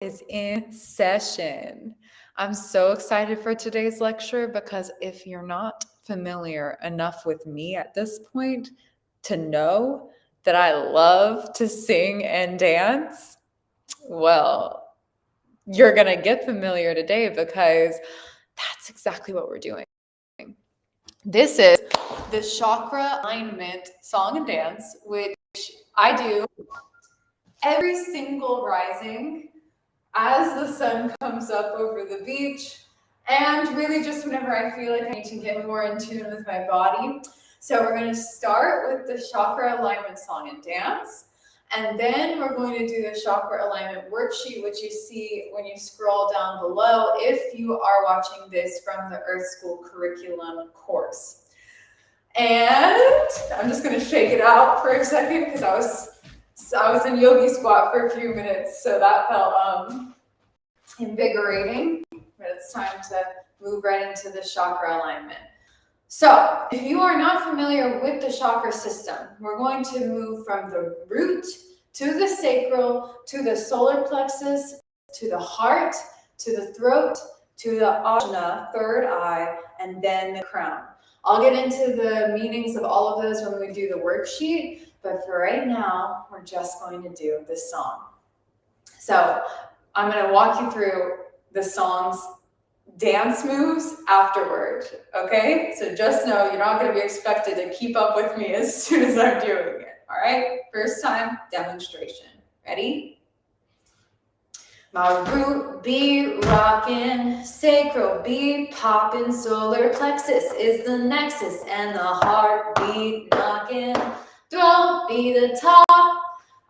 Is in session. I'm so excited for today's lecture because if you're not familiar enough with me at this point to know that I love to sing and dance, well, you're going to get familiar today because that's exactly what we're doing. This is the chakra alignment song and dance, which I do every single rising as the sun comes up over the beach, and really just whenever I feel like I need to get more in tune with my body. So we're going to start with the chakra alignment song and dance, and then we're going to do the chakra alignment worksheet, which you see when you scroll down below if you are watching this from the Earth School curriculum course. And I'm just going to shake it out for a second because I was in yogi squat for a few minutes, so that felt invigorating, but it's time to move right into the chakra alignment. So if you are not familiar with the chakra system, we're going to move from the root to the sacral, to the solar plexus, to the heart, to the throat, to the ajna, third eye, and then the crown. I'll get into the meanings of all of those when we do the worksheet, but for right now, we're just going to do this song. So I'm going to walk you through the song's dance moves afterward, okay? So just know you're not going to be expected to keep up with me as soon as I'm doing it, all right? First time demonstration. Ready? My root be rockin', sacral be poppin', solar plexus is the nexus, and the heart be knockin', throat be the top,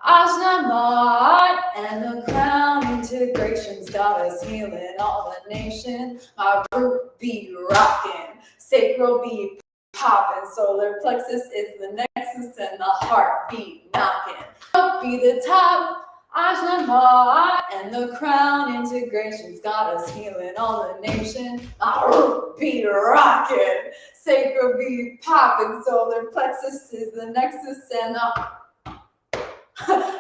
ajna mat, and the crown integration's got us healing all the nation. My root be rockin', sacral be poppin', solar plexus is the nexus, and the heart be knockin', throat be the top, ajna mat, and the crown integration's got us healing all the nation. My root be rockin', sacral be poppin', solar plexus is the nexus, and the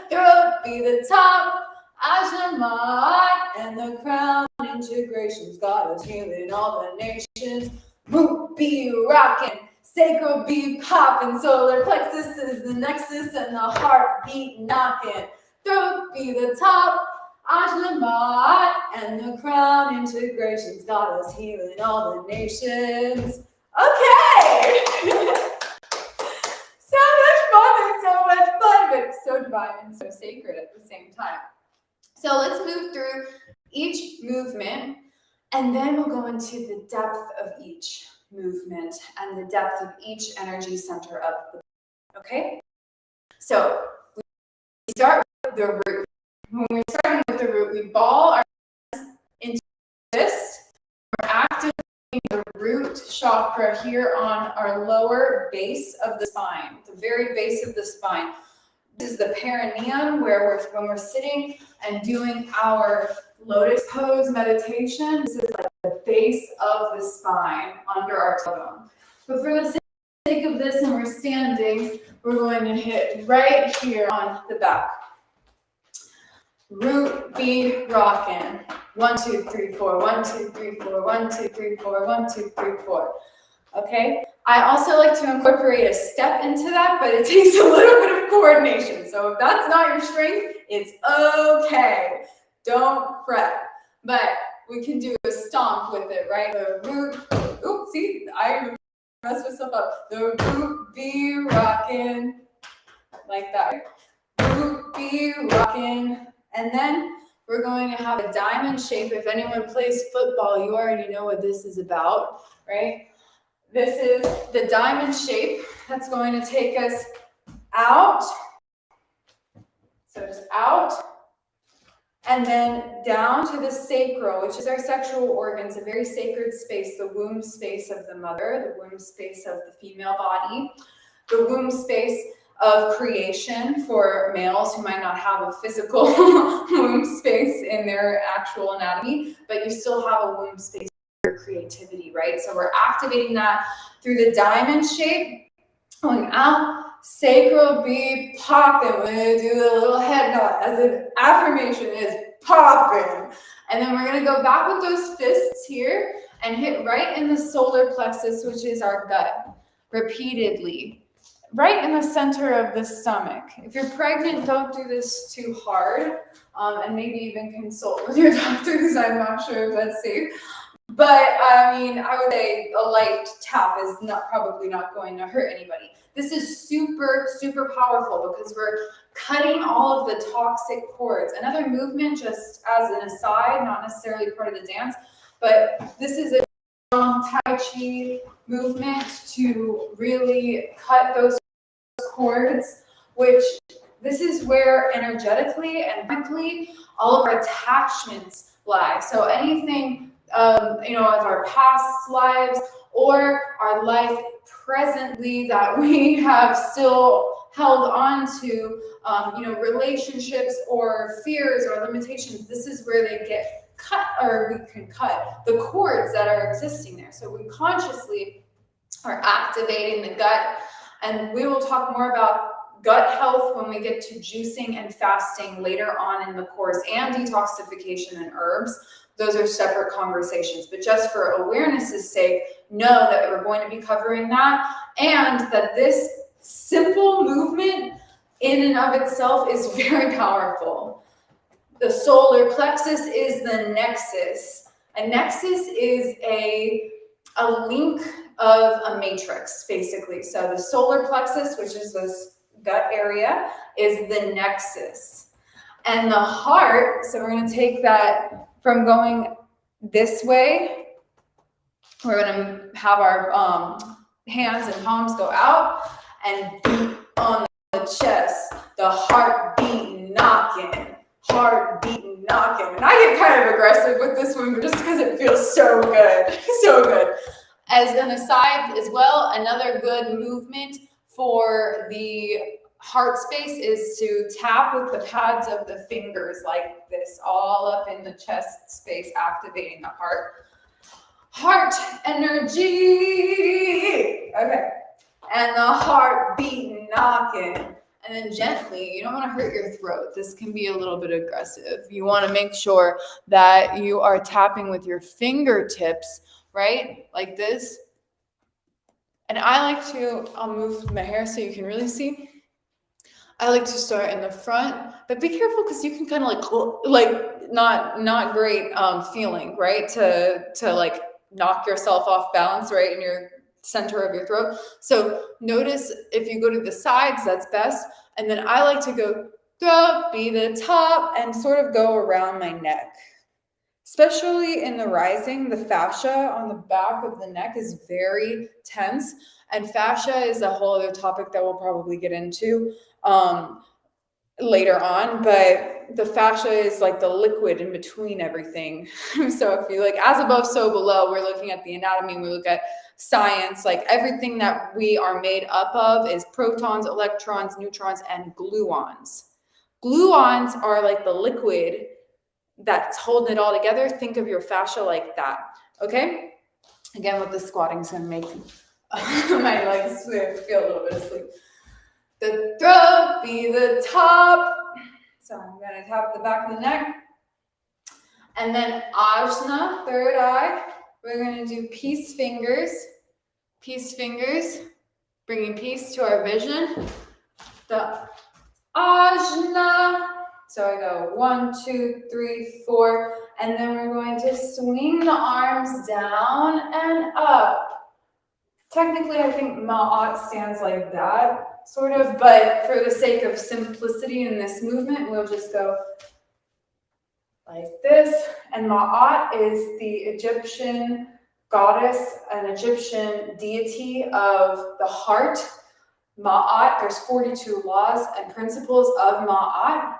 throat be the top, ajna mat, and the crown integration's got us healing all the nations. Root be rockin', sacral be poppin', solar plexus is the nexus, and the heart beat knockin'. Throat be the top, ajna mat, and the crown integration's got us healing all the nations. Okay! So much fun, but so divine and so sacred at the same time. So let's move through each movement, and then we'll go into the depth of each movement and the depth of each energy center of the body, okay? So we start with the root. When we're starting with the root, we ball our hands into this. We're activating the root chakra here on our lower base of the spine, the very base of the spine. This is the perineum, where when we're sitting and doing our lotus pose meditation, this is like the base of the spine under our tailbone. But for the sake of this, and we're standing, we're going to hit right here on the back. Root be rockin'. 1, 2, 3, 4. 1, 2, 3, 4. 1, 2, 3, 4. 1, 2, 3, 4. Okay. I also like to incorporate a step into that, but it takes a little bit of coordination. So if that's not your strength, it's okay. Don't fret. But we can do a stomp with it, right? The root. Oops, see, I messed myself up. The root be rockin', like that. Root be rockin'. And then we're going to have a diamond shape. If anyone plays football, you already know what this is about, right? This is the diamond shape that's going to take us out. So just out. And then down to the sacral, which is our sexual organs, a very sacred space, the womb space of the mother, the womb space of the female body, the womb space of creation for males who might not have a physical womb space in their actual anatomy, but you still have a womb space for creativity, right? So we're activating that through the diamond shape, Going out, sacral be popping. We're gonna do a little head nod as an affirmation is popping. And then we're gonna go back with those fists here and hit right in the solar plexus, which is our gut, repeatedly. Right in the center of the stomach. If you're pregnant, don't do this too hard, and maybe even consult with your doctor because I'm not sure if that's safe. But I mean, I would say a light tap is probably not going to hurt anybody. This is super, super powerful because we're cutting all of the toxic cords. Another movement, just as an aside, not necessarily part of the dance, but this is a Tai Chi movement to really cut those cords, which this is where energetically and chemically all of our attachments lie. So anything, of our past lives or our life presently that we have still held on to, relationships or fears or limitations, this is where they get cut, or we can cut the cords that are existing there. So we consciously are activating the gut, and we will talk more about gut health when we get to juicing and fasting later on in the course, and detoxification and herbs. Those are separate conversations, but just for awareness's sake, know that we're going to be covering that, and that this simple movement in and of itself is very powerful. The solar plexus is the nexus. A nexus is a link of a matrix, basically. So the solar plexus, which is this gut area, is the nexus. And the heart, so we're going to take that from going this way. We're going to have our hands and palms go out and beat on the chest, the heart beat knocking. Heart beat knocking. And I get kind of aggressive with this one, but just because it feels so good. So good. As an aside as well, another good movement for the heart space is to tap with the pads of the fingers like this, all up in the chest space, activating the heart. Heart energy. Okay. And the heart beat knocking. And then gently, you don't want to hurt your throat. This can be a little bit aggressive. You want to make sure that you are tapping with your fingertips, right? Like this. And I like to, I'll move my hair so you can really see. I like to start in the front, but be careful because you can kind of like not great feeling, right? To like knock yourself off balance, right, in your center of your throat. So notice if you go to the sides, that's best. And then I like to go throat, be the top, and sort of go around my neck. Especially in the rising, the fascia on the back of the neck is very tense. And fascia is a whole other topic that we'll probably get into later on, but the fascia is like the liquid in between everything. So if you like as above, so below, we're looking at the anatomy, we look at science, like everything that we are made up of is protons, electrons, neutrons, and gluons. Gluons are like the liquid that's holding it all together. Think of your fascia like that, okay? Again, with the squatting, so I'm making my legs feel a little bit asleep. The throat, be the top. So I'm going to tap the back of the neck. And then ajna, third eye. We're going to do peace fingers, bringing peace to our vision. The ajna. So I go 1, 2, 3, 4, and then we're going to swing the arms down and up. Technically, I think ma'at stands like that, sort of, but for the sake of simplicity in this movement, we'll just go like this. And ma'at is the Egyptian goddess, an Egyptian deity of the heart. Ma'at, there's 42 laws and principles of ma'at.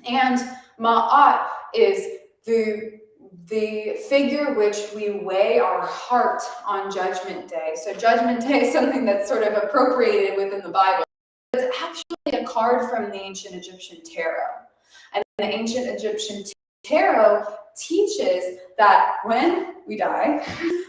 And ma'at is the figure which we weigh our heart on Judgment Day. So Judgment Day is something that's sort of appropriated within the Bible. It's actually a card from the ancient Egyptian tarot. And the ancient Egyptian Tarot teaches that when we die,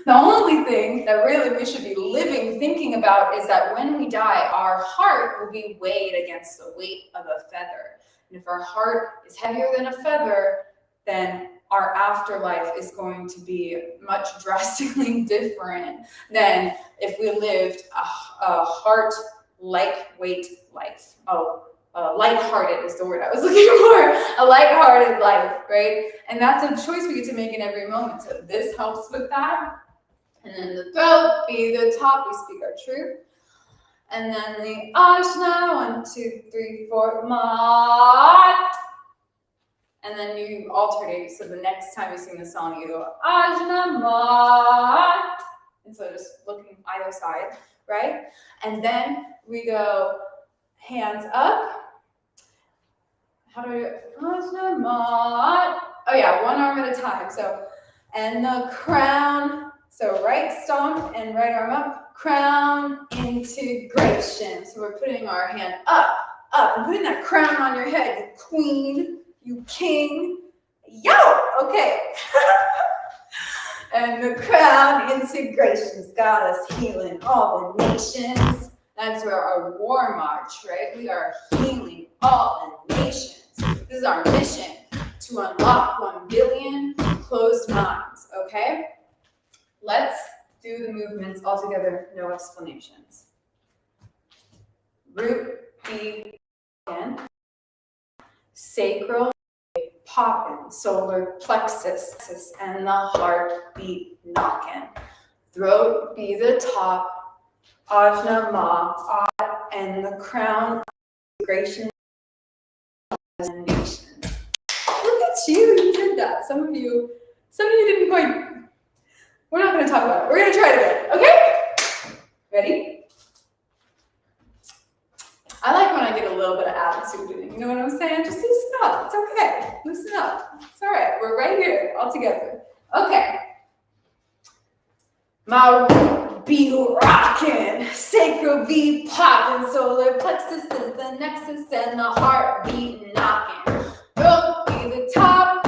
the only thing that really we should be living, thinking about is that when we die, our heart will be weighed against the weight of a feather. And if our heart is heavier than a feather, then our afterlife is going to be much drastically different than if we lived a heart lightweight life. Lighthearted is the word I was looking for. A lighthearted life, right? And that's a choice we get to make in every moment. So this helps with that. And then the throat, be the top, we speak our truth. And then the ajna, 1, 2, 3, 4, mat. And then you alternate. So the next time you sing the song, you go ajna, mat. And so just looking either side, right? And then we go hands up. How do we do it? Oh yeah, one arm at a time. So, and the crown. So right stomp and right arm up. Crown integration. So we're putting our hand up, and putting that crown on your head. You queen, you king. Yo, okay. And the crown integration's got us healing all the nations. That's where our war march, right? We are healing all the nations. This is our mission, to unlock 1 billion closed minds, okay? Let's do the movements all together, no explanations. Root, B, in. Sacral, poppin', solar plexus, and the heart beat knockin'. Throat, be the top, ajna, ma, and the crown, integration. Nations. Look at you did that. Some of you didn't quite. We're not going to talk about it. We're going to try it again. Okay? Ready? I like when I get a little bit of attitude in it. You know what I'm saying? Just loosen up. It's okay. Loosen up. It's all right. We're right here all together. Okay. My be rockin', sacral be poppin', solar plexus is the nexus, and the heart beat knockin'. Throat be the top,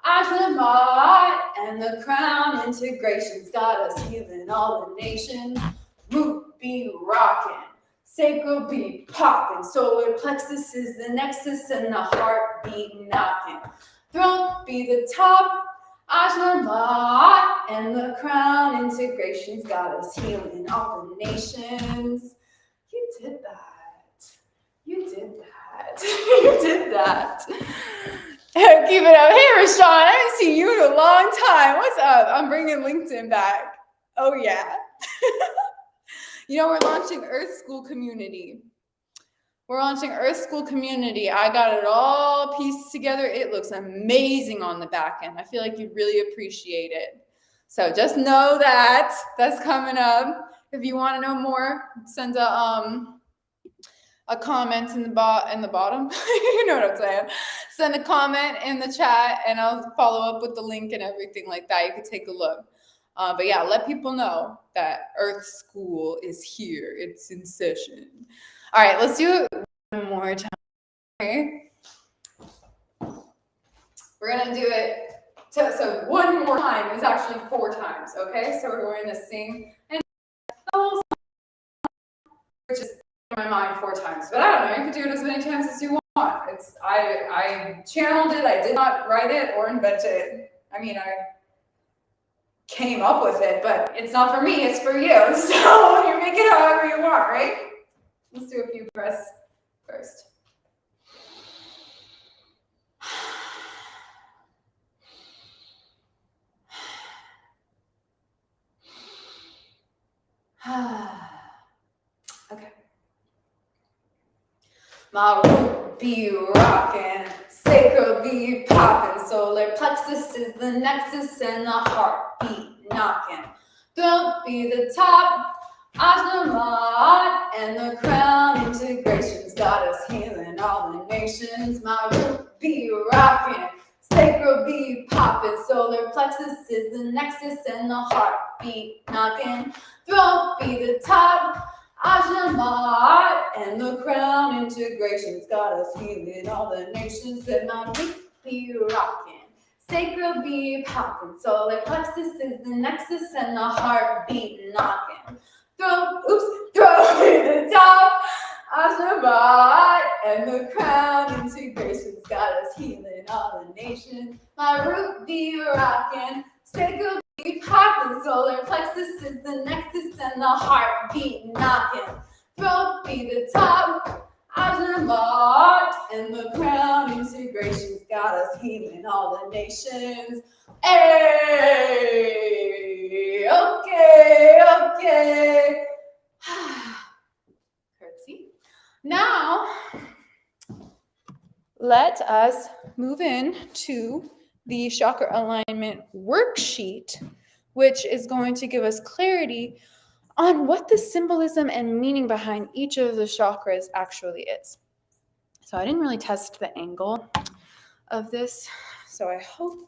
ajna mat, and the crown integration's got us healing all the nations. Root be rockin', sacral be poppin', solar plexus is the nexus, and the heart beat knockin'. Throat be the top, ajna mat, and the crown integration's got us healing all the nations. You did that. You did that. You did that. Keep it up. Hey, Rashawn, I haven't seen you in a long time. What's up? I'm bringing LinkedIn back. Oh, yeah. You know, we're launching Earth School Community. We're launching Earth School Community. I got it all pieced together. It looks amazing on the back end. I feel like you'd really appreciate it. So just know that that's coming up. If you want to know more, send a comment in the bottom. You know what I'm saying? Send a comment in the chat, and I'll follow up with the link and everything like that. You can take a look. But yeah, let people know that Earth School is here. It's in session. All right, let's do it one more time. Okay. We're gonna do it. So one more time is actually 4 times. Okay, so we're going to sing and which is in my mind 4 times. But I don't know. You could do it as many times as you want. It's I channeled it. I did not write it or invent it. I mean, I came up with it, but it's not for me. It's for you. So you make it however you want, right? Let's do a few breaths first. Okay. My root be rockin', sacral be poppin', solar plexus is the nexus, and the heart beat knockin'. Throat be the top, ajna mat, and the crown integration's got us healing all the nations. My root be rockin', sacral be poppin', solar plexus is the nexus, and the heart beat knockin'. Throat be the top, ajna mat, and the crown integration's got us healing all the nations. And my root be rockin', sacral beat popping, solar plexus is the nexus and the heartbeat knocking. Throw to the top, Ashtabat, and the crown integration's got us healing all the nations. My root be rocking, sacral beat popping, solar plexus is the nexus and the heartbeat knocking. Throat be the top, Ashtabat, and the crown integration's got us healing all the nations. Hey, okay. Curtsy. Now, let us move in to the chakra alignment worksheet, which is going to give us clarity on what the symbolism and meaning behind each of the chakras actually is. So I didn't really test the angle of this, so I hope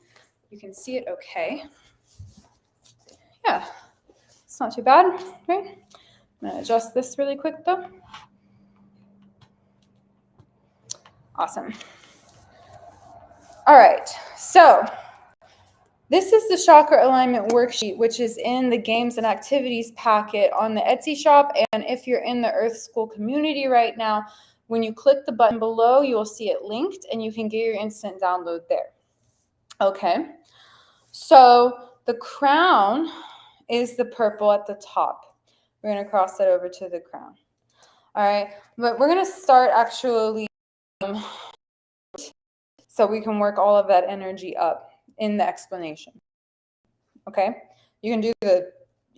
you can see it okay. Yeah, it's not too bad, right? I'm going to adjust this really quick though. Awesome. All right, so this is the chakra alignment worksheet, which is in the games and activities packet on the Etsy shop. And if you're in the Earth School community right now, when you click the button below, you will see it linked and you can get your instant download there. Okay, so the crown is the purple at the top. We're going to cross that over to the crown. All right, but we're going to start actually so we can work all of that energy up in the explanation. Okay, you can do the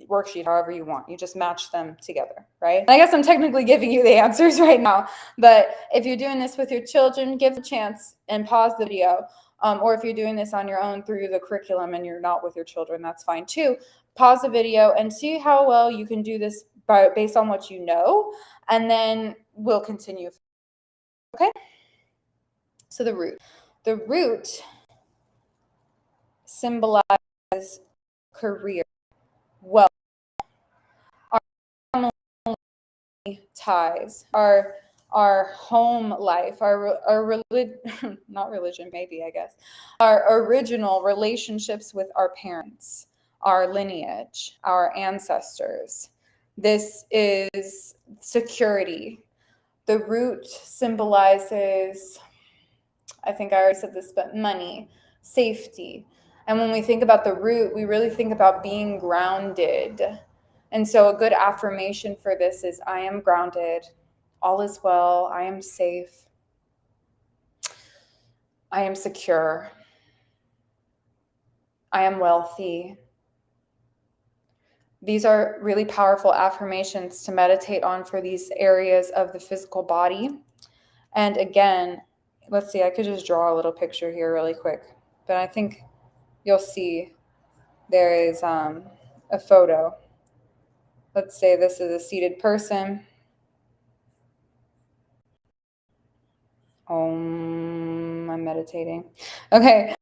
worksheet however you want. You just match them together, right? And I guess I'm technically giving you the answers right now, but if you're doing this with your children, give a chance and pause the video. Or if you're doing this on your own through the curriculum and you're not with your children, that's fine too. Pause the video and see how well you can do this based on what you know, and then we'll continue. Okay? So the root. The root symbolizes career, wealth, our family ties, our home life, our not religion, maybe, I guess, our original relationships with our parents, our lineage, our ancestors. This is security. The root symbolizes, I think I already said this, but money, safety. And when we think about the root, we really think about being grounded. And so a good affirmation for this is, I am grounded. All is well. I am safe. I am secure. I am wealthy. These are really powerful affirmations to meditate on for these areas of the physical body. And again, let's see, I could just draw a little picture here really quick, but I think you'll see there is a photo. Let's say this is a seated person. I'm meditating. Okay,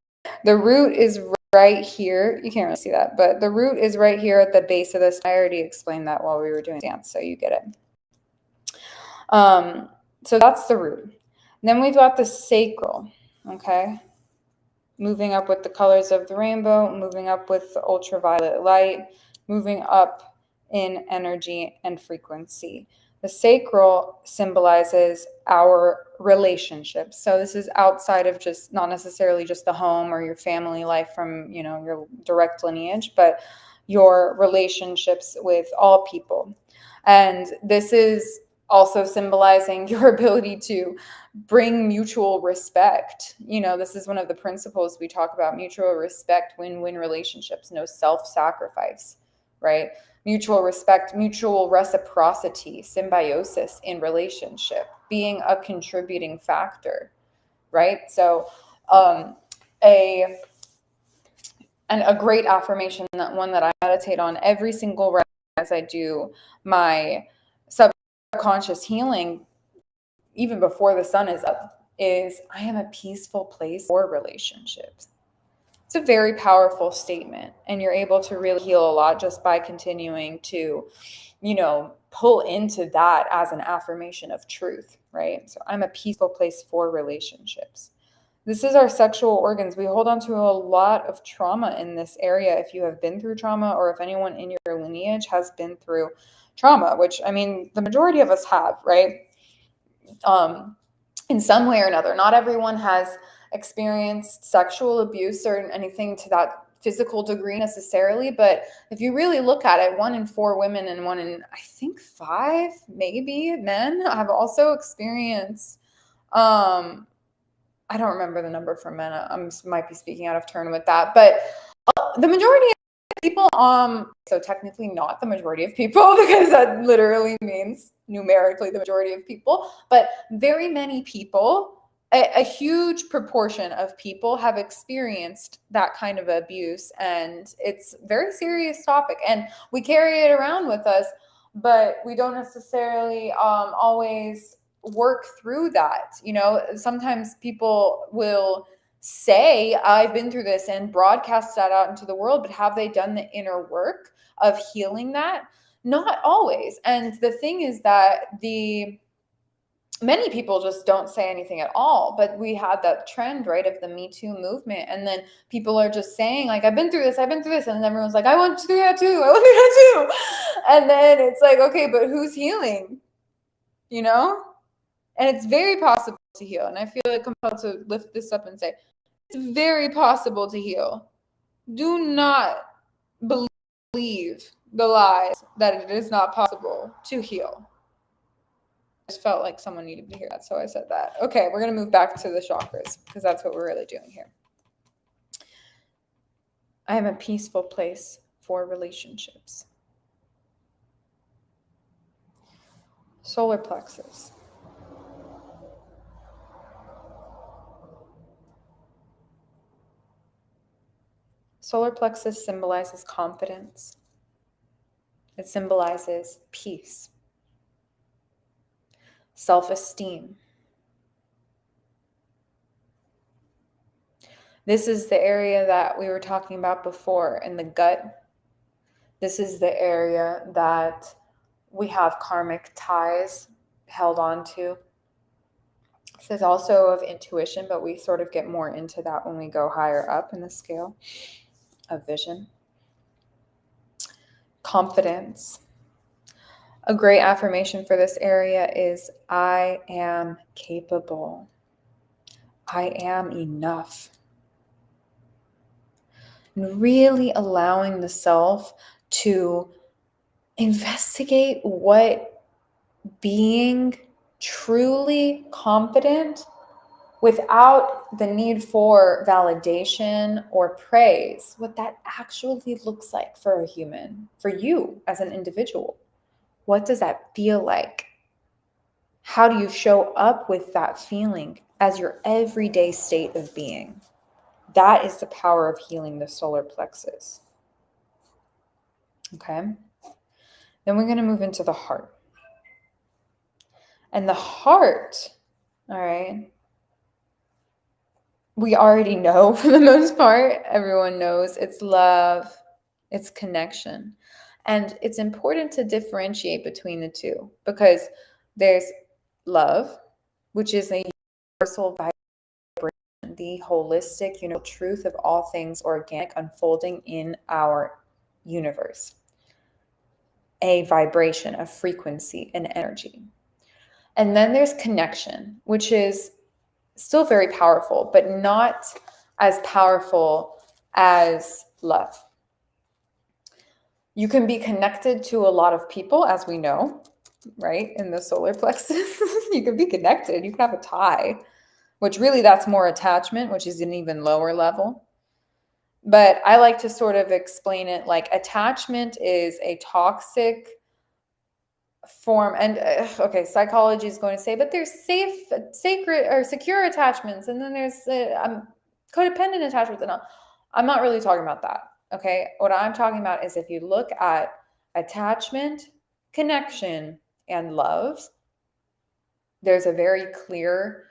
the root is right here. You can't really see that, but the root is right here at the base of this. I already explained that while we were doing dance, so you get it. So that's the root. Then we've got the sacral, okay? Moving up with the colors of the rainbow, moving up with the ultraviolet light, moving up in energy and frequency. The sacral symbolizes our relationships. So this is outside of just, not necessarily just the home or your family life from, your direct lineage, but your relationships with all people. And this is also symbolizing your ability to bring mutual respect. This is one of the principles we talk about: mutual respect, win-win relationships, no self-sacrifice, right? Mutual respect, mutual reciprocity, symbiosis in relationship, being a contributing factor, right? So a great affirmation, that one that I meditate on every single day as I do my subconscious healing, even before the sun is up, is, I am a peaceful place for relationships. It's a very powerful statement, and you're able to really heal a lot just by continuing to, pull into that as an affirmation of truth, right? So I'm a peaceful place for relationships. This is our sexual organs. We hold on to a lot of trauma in this area. If you have been through trauma, or if anyone in your lineage has been through trauma, which, I mean, the majority of us have, right? In some way or another. Not everyone has experienced sexual abuse or anything to that physical degree necessarily, but if you really look at it, 1 in 4 women and 1 in, I think, 5 maybe men have also experienced, I don't remember the number for men. I might be speaking out of turn with that, but the majority of people, so technically not the majority of people, because that literally means numerically the majority of people, but very many people, a huge proportion of people have experienced that kind of abuse, and it's a very serious topic, and we carry it around with us, but we don't necessarily always work through that. You know, sometimes people will say, I've been through this, and broadcast that out into the world, but have they done the inner work of healing that? Not always. And the thing is that many people just don't say anything at all. But we had that trend, right, of the Me Too movement, and then people are just saying, like, I've been through this, and then everyone's like, I went through that too, and then it's like, okay, but who's healing? You know? And it's very possible to heal. And I feel like compelled to lift this up and say, it's very possible to heal. Do not believe the lies that it is not possible to heal. I just felt like someone needed to hear that, so I said that. Okay, we're going to move back to the chakras, because that's what we're really doing here. I am a peaceful place for relationships. Solar plexus. Solar plexus symbolizes confidence. It symbolizes peace, self-esteem. This is the area that we were talking about before in the gut. This is the area that we have karmic ties held on to. This is also of intuition, but we sort of get more into that when we go higher up in the scale of vision. Confidence. A great affirmation for this area is, I am capable. I am enough. And really allowing the self to investigate what being truly confident without the need for validation or praise, what that actually looks like for a human, for you as an individual. What does that feel like? How do you show up with that feeling as your everyday state of being? That is the power of healing the solar plexus. Okay? Then we're going to move into the heart. And the heart, all right, we already know for the most part, everyone knows it's love, it's connection. And it's important to differentiate between the two, because there's love, which is a universal vibration, the holistic, universal truth of all things organic unfolding in our universe. A vibration, a frequency, an energy. And then there's connection, which is still very powerful, but not as powerful as love. You can be connected to a lot of people, as we know, right? In the solar plexus, you can be connected. You can have a tie, which really that's more attachment, which is an even lower level. But I like to sort of explain it like attachment is a toxic form, and okay, psychology is going to say, but there's safe, sacred, or secure attachments, and then there's codependent attachments. And I'm not really talking about that. Okay, what I'm talking about is if you look at attachment, connection, and love, there's a very clear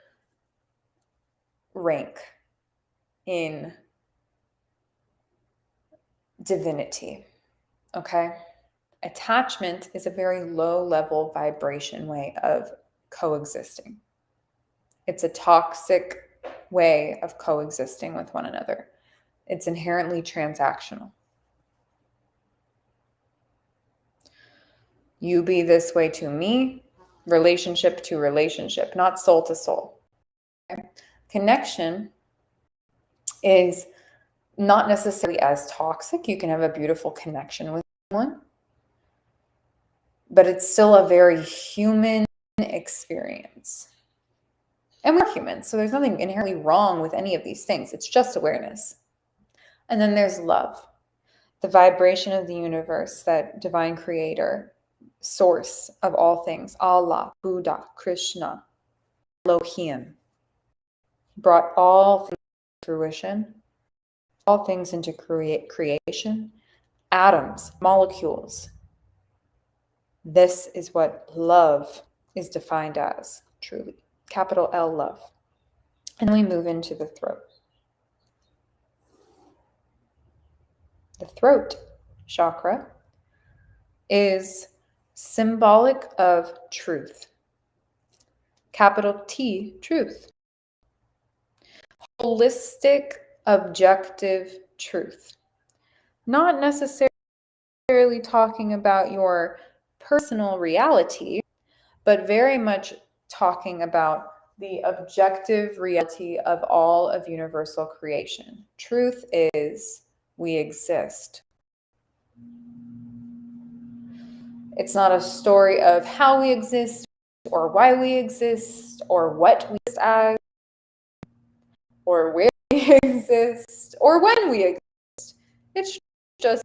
rank in divinity. Okay. Attachment is a very low level vibration way of coexisting. It's a toxic way of coexisting with one another. It's inherently transactional. You be this way to me, relationship to relationship, not soul to soul. Okay? Connection is not necessarily as toxic. You can have a beautiful connection with someone, but it's still a very human experience. And we're humans, so there's nothing inherently wrong with any of these things. It's just awareness. And then there's love, the vibration of the universe, that divine creator, source of all things, Allah, Buddha, Krishna, Elohim, brought all things to fruition, all things into creation, atoms, molecules. This is what love is defined as, truly. Capital L, love. And we move into the throat. The throat chakra is symbolic of truth. Capital T, truth. Holistic, objective truth. Not necessarily talking about your personal reality, but very much talking about the objective reality of all of universal creation. Truth is, we exist. It's not a story of how we exist, or why we exist, or what we exist as, or where we exist, or when we exist. It's just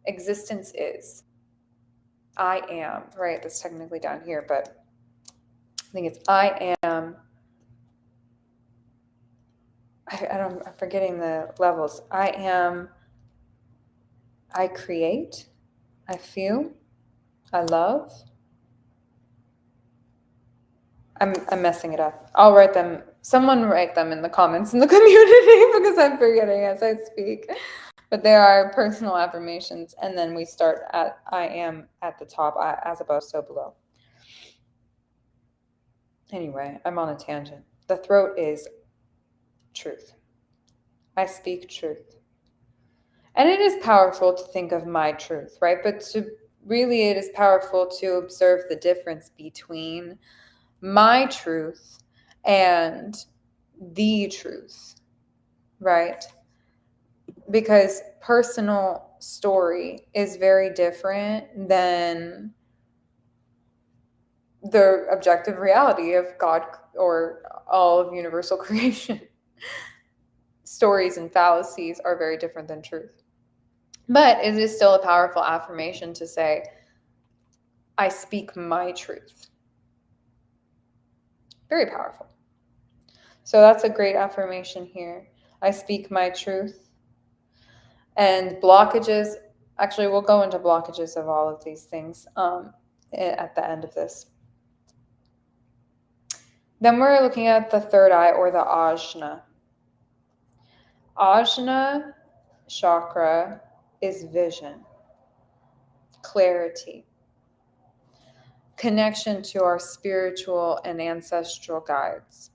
existence is. I am, right? That's technically down here, but I think it's I am. I'm forgetting the levels. I am, I create, I feel, I love. I'm messing it up. I'll write them. Someone write them in the comments in the community because I'm forgetting as I speak. But there are personal affirmations, and then we start at I am at the top, as above, so below. Anyway, I'm on a tangent. The throat is truth. I speak truth. And it is powerful to think of my truth, right? But it is powerful to observe the difference between my truth and the truth, right? Because personal story is very different than the objective reality of God or all of universal creation. Stories and fallacies are very different than truth. But it is still a powerful affirmation to say, I speak my truth. Very powerful. So that's a great affirmation here. I speak my truth. And blockages, actually we'll go into blockages of all of these things at the end of this. Then we're looking at the third eye, or the ajna. Ajna chakra is vision, clarity, connection to our spiritual and ancestral guides.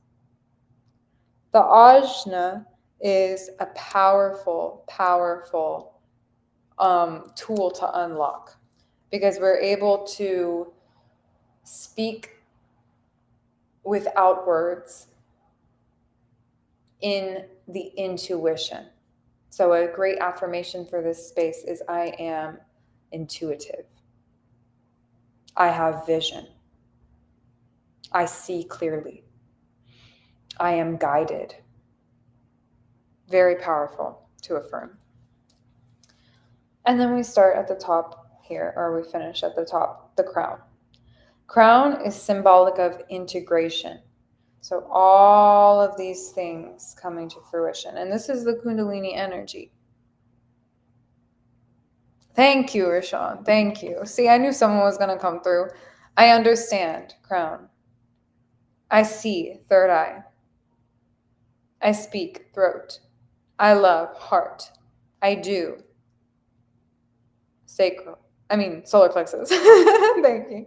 The ajna is a powerful, powerful tool to unlock, because we're able to speak without words in the intuition. So a great affirmation for this space is I am intuitive. I have vision. I see clearly. I am guided. Very powerful to affirm. And then we start at the top here, or we finish at the top, the crown. Crown is symbolic of integration. So all of these things coming to fruition. And this is the Kundalini energy. Thank you, Rashawn. Thank you. See, I knew someone was going to come through. I understand, crown. I see, third eye. I speak, throat. I love, heart. I do, sacral. solar plexus. Thank you.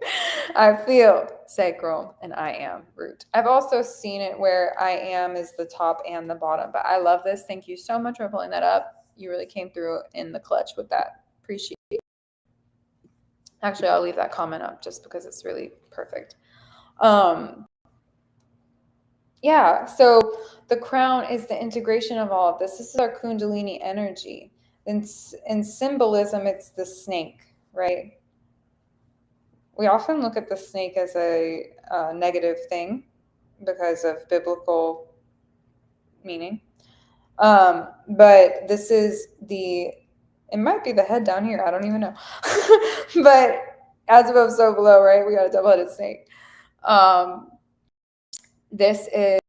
I feel sacral and I am root. I've also seen it where I am is the top and the bottom, but I love this. Thank you so much for pulling that up. You really came through in the clutch with that. Appreciate it. Actually, I'll leave that comment up just because it's really perfect. Yeah, so the crown is the integration of all of this. This is our Kundalini energy. In symbolism, it's the snake, right? We often look at the snake as a negative thing because of biblical meaning. But this is it might be the head down here. I don't even know. But as above, so below, right? We got a double-headed snake. This is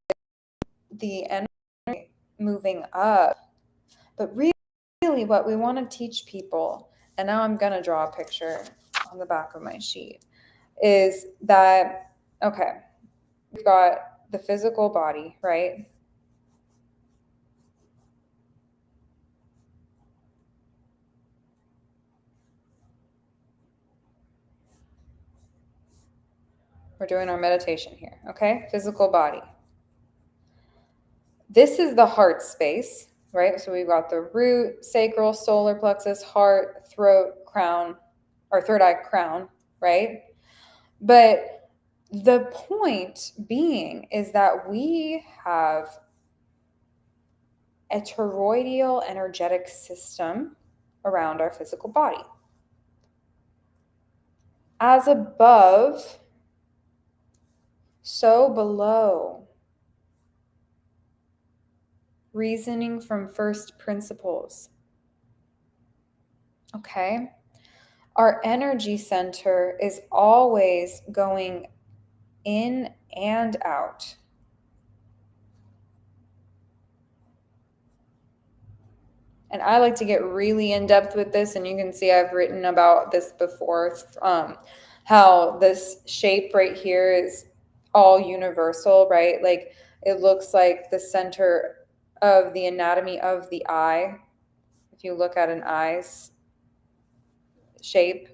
the energy moving up. But really what we want to teach people, and now I'm going to draw a picture on the back of my sheet, is that, okay, we've got the physical body, right? We're doing our meditation here, okay? Physical body. This is the heart space, right? So we've got the root, sacral, solar plexus, heart, throat, crown, or third eye crown, right? But the point being is that we have a toroidal energetic system around our physical body. As above, so below. Reasoning from first principles. Okay? Our energy center is always going in and out. And I like to get really in depth with this, and you can see I've written about this before, how this shape right here is all universal, right? Like it looks like the center of the anatomy of the eye. If you look at an eye's shape,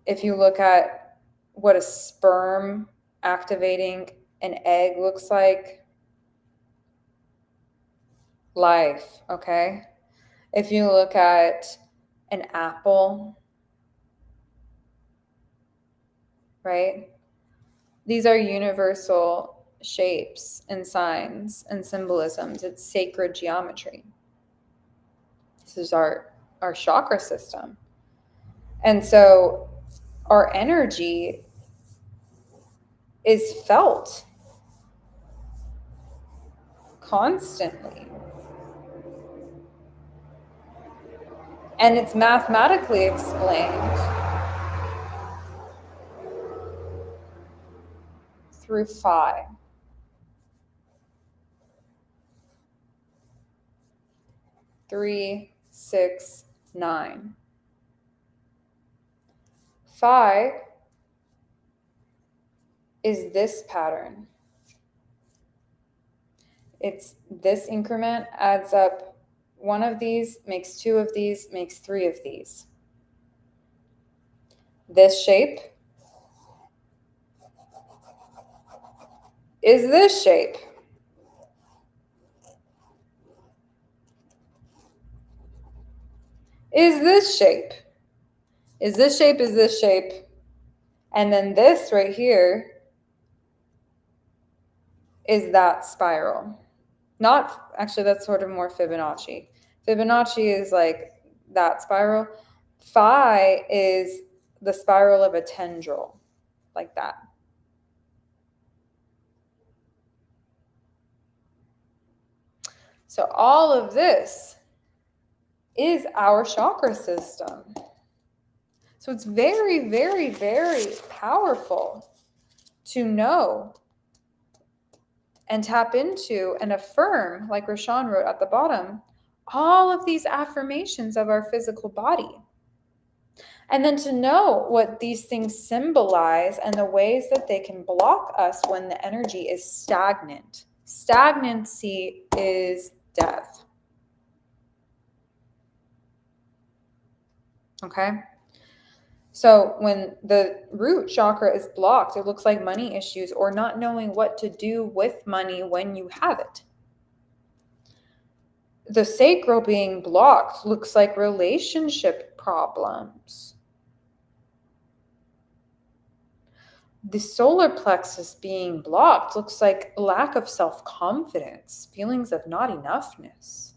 if you look at what a sperm activating an egg looks like, life, okay? If you look at an apple, right? These are universal shapes and signs and symbolisms. It's sacred geometry. This is our chakra system. And so our energy is felt constantly. And it's mathematically explained through phi. 3, 6, 9. Phi is this pattern. It's this increment adds up. One of these makes 2 of these, makes 3 of these. This shape is this shape. Is this shape. Is this shape, is this shape. And then this right here is that spiral. Not, actually, that's sort of more Fibonacci. Fibonacci is like that spiral. Phi is the spiral of a tendril, like that. So all of this is our chakra system. So it's very, very, very powerful to know and tap into and affirm, like Rashawn wrote at the bottom, all of these affirmations of our physical body. And then to know what these things symbolize and the ways that they can block us when the energy is stagnant. Stagnancy is death. Okay? So when the root chakra is blocked, it looks like money issues or not knowing what to do with money when you have it. The sacral being blocked looks like relationship problems. The solar plexus being blocked looks like lack of self-confidence, feelings of not enoughness,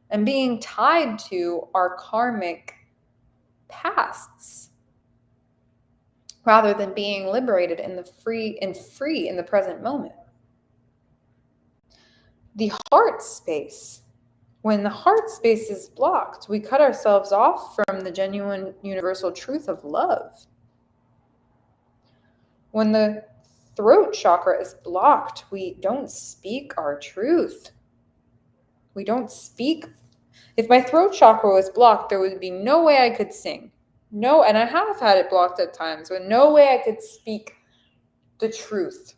and being tied to our karmic pasts rather than being liberated in the free in the present moment. The heart space. When the heart space is blocked, we cut ourselves off from the genuine universal truth of love. When the throat chakra is blocked, we don't speak our truth. We don't speak. If my throat chakra was blocked, there would be no way I could sing. No, and I have had it blocked at times, but no way I could speak the truth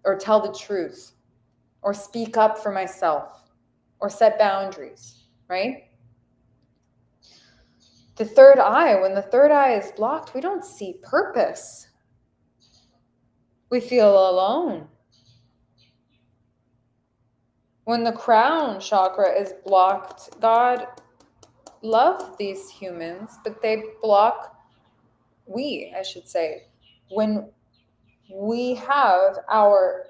or tell the truth or speak up for myself or set boundaries, right? The third eye, when the third eye is blocked, we don't see purpose. We feel alone. When the crown chakra is blocked, God loves these humans, but they block, I should say, when we have our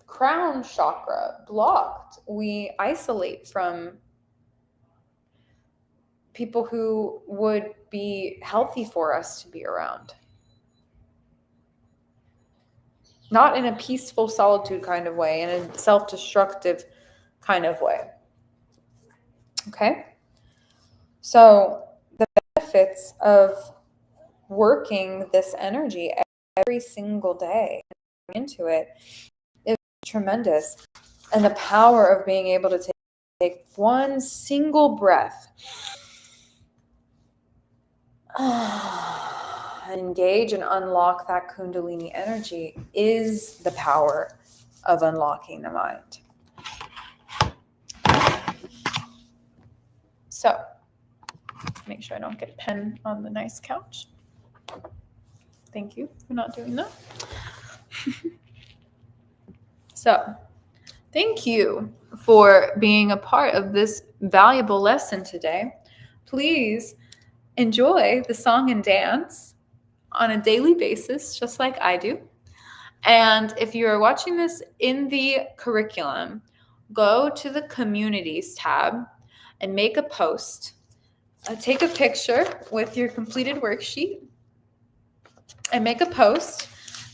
crown chakra blocked, we isolate from people who would be healthy for us to be around. Not in a peaceful solitude kind of way, in a self-destructive kind of way. Okay? So the benefits of working this energy every single day into it is tremendous. And the power of being able to take one single breath and engage and unlock that Kundalini energy is the power of unlocking the mind. So, make sure I don't get a pen on the nice couch. Thank you for not doing that. So, thank you for being a part of this valuable lesson today. Please enjoy the song and dance on a daily basis, just like I do. And if you're watching this in the curriculum, go to the communities tab and make a post. Take a picture with your completed worksheet and make a post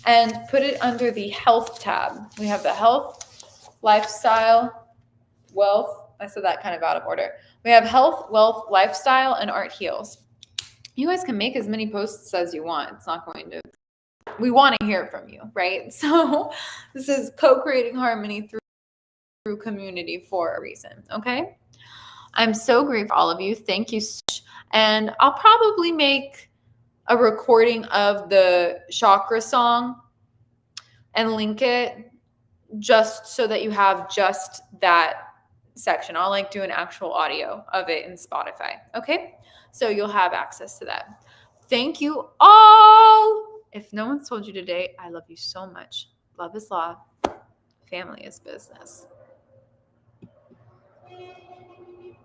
and put it under the health tab. We have the health, lifestyle, wealth. I said that kind of out of order. We have health, wealth, lifestyle, and art heals. You guys can make as many posts as you want. It's not going to, we want to hear from you, right? So this is co-creating harmony through community for a reason, okay? I'm so grateful for all of you. Thank you so much. And I'll probably make a recording of the chakra song and link it just so that you have just that section. I'll like do an actual audio of it in Spotify. Okay. So you'll have access to that. Thank you all. If no one's told you today, I love you so much. Love is law. Family is business.